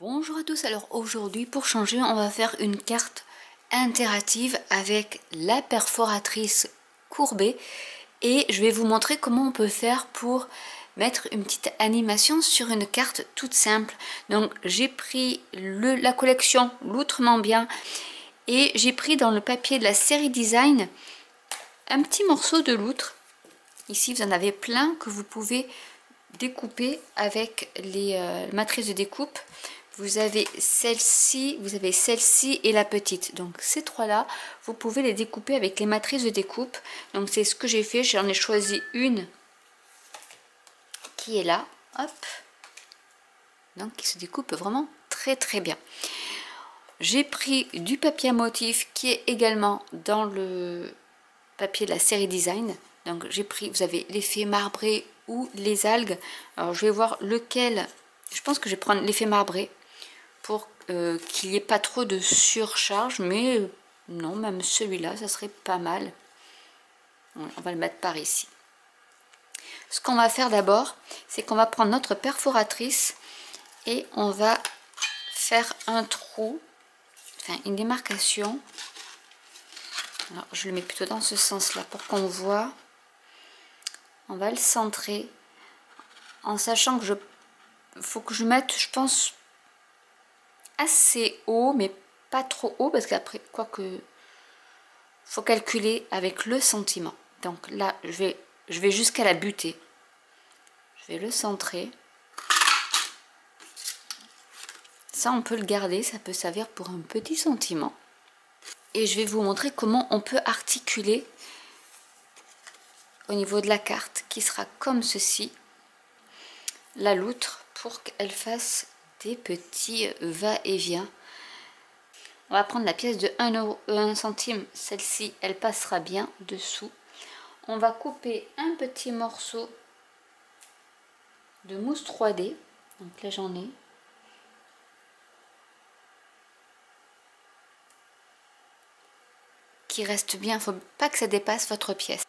Bonjour à tous, alors aujourd'hui pour changer on va faire une carte interactive avec la perforatrice courbée et je vais vous montrer comment on peut faire pour mettre une petite animation sur une carte toute simple. Donc j'ai pris la collection L'Outrement Bien et j'ai pris dans le papier de la série Design un petit morceau de loutre. Ici vous en avez plein que vous pouvez découper avec les matrices de découpe. Vous avez celle-ci et la petite. Donc ces trois-là, vous pouvez les découper avec les matrices de découpe. Donc c'est ce que j'ai fait. J'en ai choisi une qui est là. Hop. Donc qui se découpe vraiment très très bien. J'ai pris du papier à motif qui est également dans le papier de la série Design. Donc j'ai pris, vous avez l'effet marbré ou les algues. Alors je vais voir lequel. Je pense que je vais prendre l'effet marbré pour qu'il n'y ait pas trop de surcharge, mais non, même celui-là, ça serait pas mal. On va le mettre par ici. Ce qu'on va faire d'abord, c'est qu'on va prendre notre perforatrice et on va faire un trou, enfin une démarcation. Alors, je le mets plutôt dans ce sens-là pour qu'on voit. On va le centrer en sachant que faut que je mette, je pense, assez haut, mais pas trop haut parce qu'après, quoique, faut calculer avec le sentiment. Donc là, je vais jusqu'à la butée. Je vais le centrer. Ça, on peut le garder, ça peut servir pour un petit sentiment. Et je vais vous montrer comment on peut articuler au niveau de la carte, qui sera comme ceci, la loutre, pour qu'elle fasse des petits va-et-vient. On va prendre la pièce de 1 centime, celle-ci, elle passera bien dessous. On va couper un petit morceau de mousse 3D, donc là j'en ai. Qui reste bien, il ne faut pas que ça dépasse votre pièce.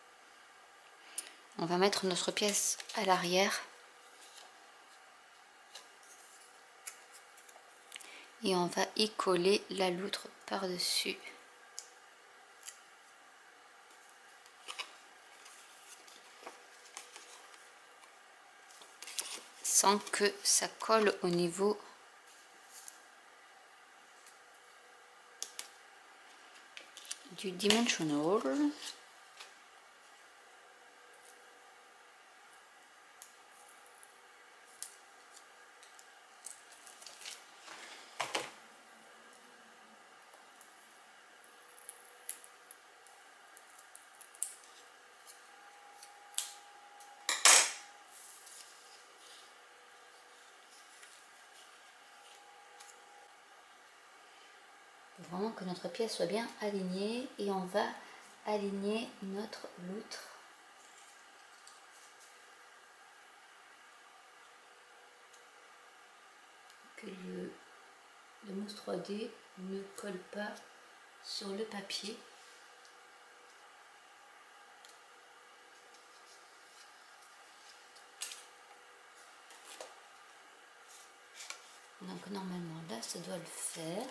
On va mettre notre pièce à l'arrière. Et on va y coller la loutre par-dessus. Sans que ça colle au niveau du dimensional. Vraiment que notre pièce soit bien alignée et on va aligner notre loutre. Que le mousse 3D ne colle pas sur le papier. Donc normalement là ça doit le faire.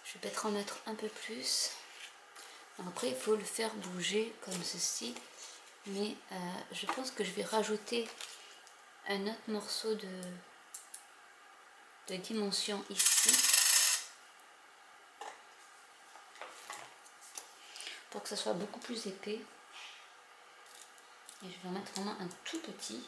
Je vais peut-être en mettre un peu plus. Après il faut le faire bouger comme ceci. Mais je pense que je vais rajouter un autre morceau de dimension ici. Pour que ça soit beaucoup plus épais. Et je vais en mettre vraiment un tout petit.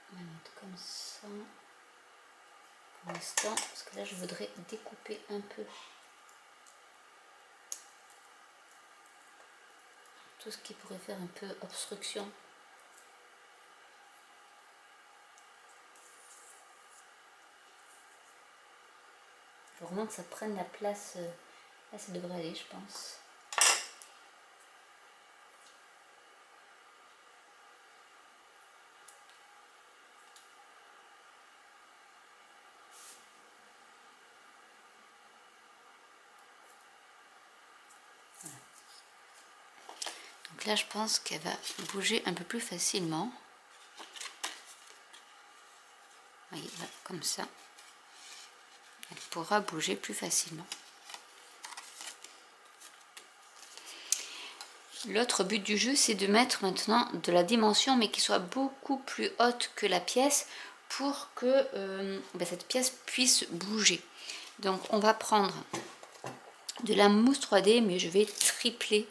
On va mettre comme ça pour l'instant, parce que là je voudrais découper un peu tout ce qui pourrait faire un peu obstruction. Il faut vraiment que ça prenne la place. Là ça devrait aller, je pense. là, je pense qu'elle va bouger un peu plus facilement. Vous voyez, là, comme ça. Elle pourra bouger plus facilement. L'autre but du jeu, c'est de mettre maintenant de la dimension, mais qui soit beaucoup plus haute que la pièce pour que cette pièce puisse bouger. Donc, on va prendre de la mousse 3D, mais je vais tripler.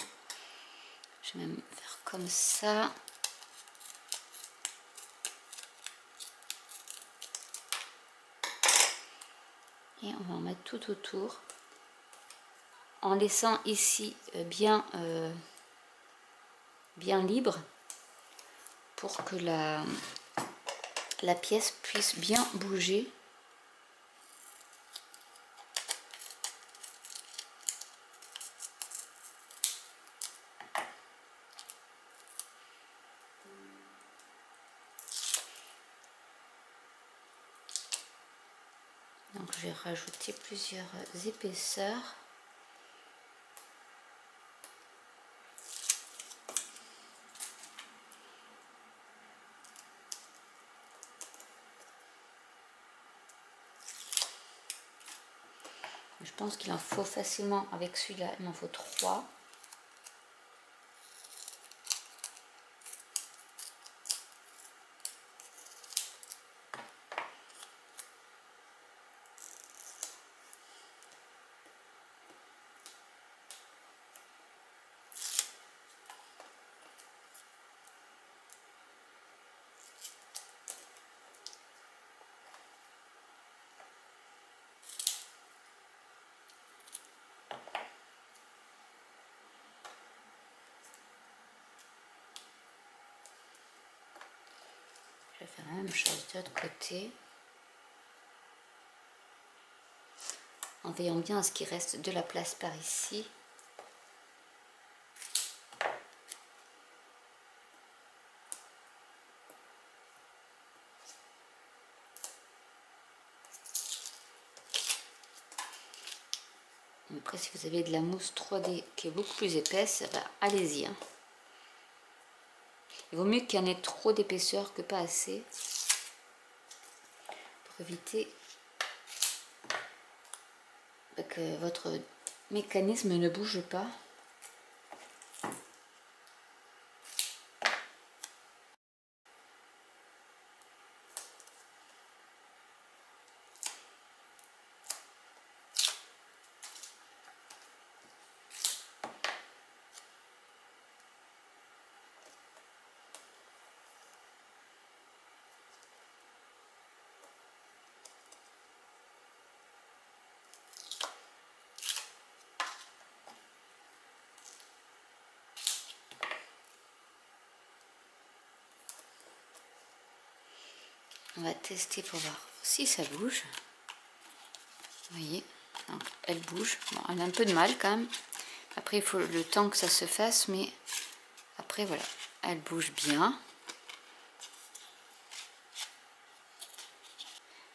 Je vais même faire comme ça. Et on va en mettre tout autour. En laissant ici bien libre pour que la pièce puisse bien bouger. Donc je vais rajouter plusieurs épaisseurs. Je pense qu'il en faut facilement, avec celui-là, il m'en faut 3. Je vais faire la même chose de l'autre côté. En veillant bien à ce qu'il reste de la place par ici. Après, si vous avez de la mousse 3D qui est beaucoup plus épaisse, bah, allez-y. Hein. Il vaut mieux qu'il y en ait trop d'épaisseur que pas assez. Pour éviter que votre mécanisme ne bouge pas. On va tester pour voir si ça bouge. Vous voyez, donc, elle bouge. Bon, elle a un peu de mal quand même. Après, il faut le temps que ça se fasse, mais après, voilà, elle bouge bien.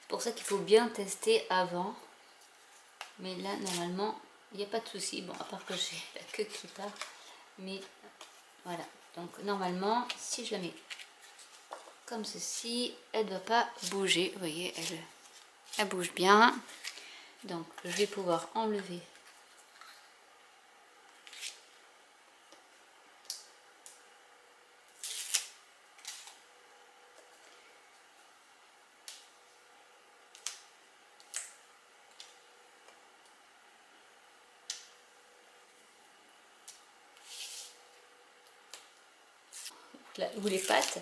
C'est pour ça qu'il faut bien tester avant. Mais là, normalement, il n'y a pas de souci. Bon, à part que j'ai la queue qui part. Mais voilà, donc normalement, si je la mets comme ceci, elle ne doit pas bouger. Vous voyez, elle bouge bien. Donc je vais pouvoir enlever ou les pattes,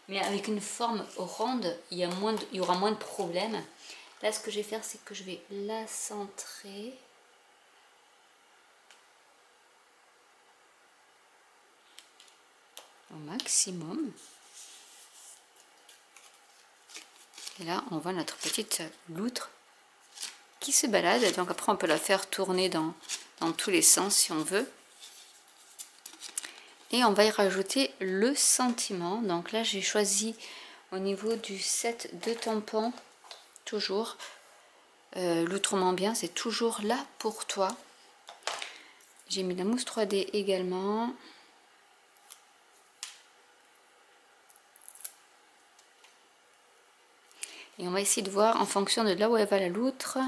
mais avec une forme ronde, il y aura moins de problèmes. Là, ce que je vais faire, c'est que je vais la centrer. Au maximum. Et là, on voit notre petite loutre qui se balade. Donc après, on peut la faire tourner dans tous les sens si on veut. Et on va y rajouter le sentiment. Donc là, j'ai choisi au niveau du set de tampons, toujours, l'outrement bien, c'est toujours là pour toi. J'ai mis la mousse 3D également. Et on va essayer de voir en fonction de là où elle va la loutre.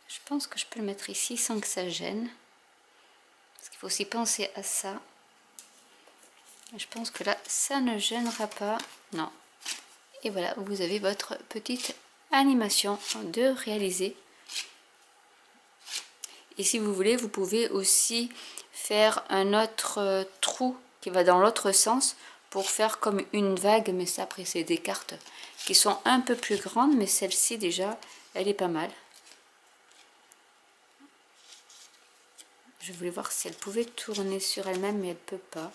Je pense que je peux le mettre ici sans que ça gêne. Parce qu'il faut aussi penser à ça. Je pense que là, ça ne gênera pas. Non. Et voilà, vous avez votre petite animation de réaliser. Et si vous voulez, vous pouvez aussi faire un autre trou qui va dans l'autre sens pour faire comme une vague, mais ça après c'est des cartes qui sont un peu plus grandes, mais celle-ci déjà, elle est pas mal. Je voulais voir si elle pouvait tourner sur elle-même, mais elle peut pas.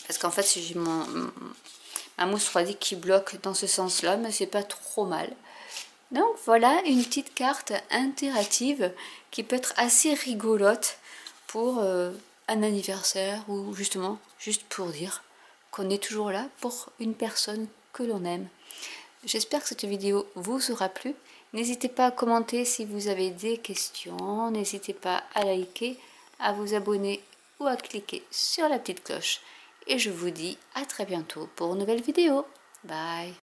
Parce qu'en fait, j'ai ma mousse 3D qui bloque dans ce sens-là, mais c'est pas trop mal. Donc voilà une petite carte interactive qui peut être assez rigolote pour un anniversaire ou justement juste pour dire qu'on est toujours là pour une personne que l'on aime. J'espère que cette vidéo vous aura plu. N'hésitez pas à commenter si vous avez des questions. N'hésitez pas à liker, à vous abonner ou à cliquer sur la petite cloche. Et je vous dis à très bientôt pour une nouvelle vidéo. Bye!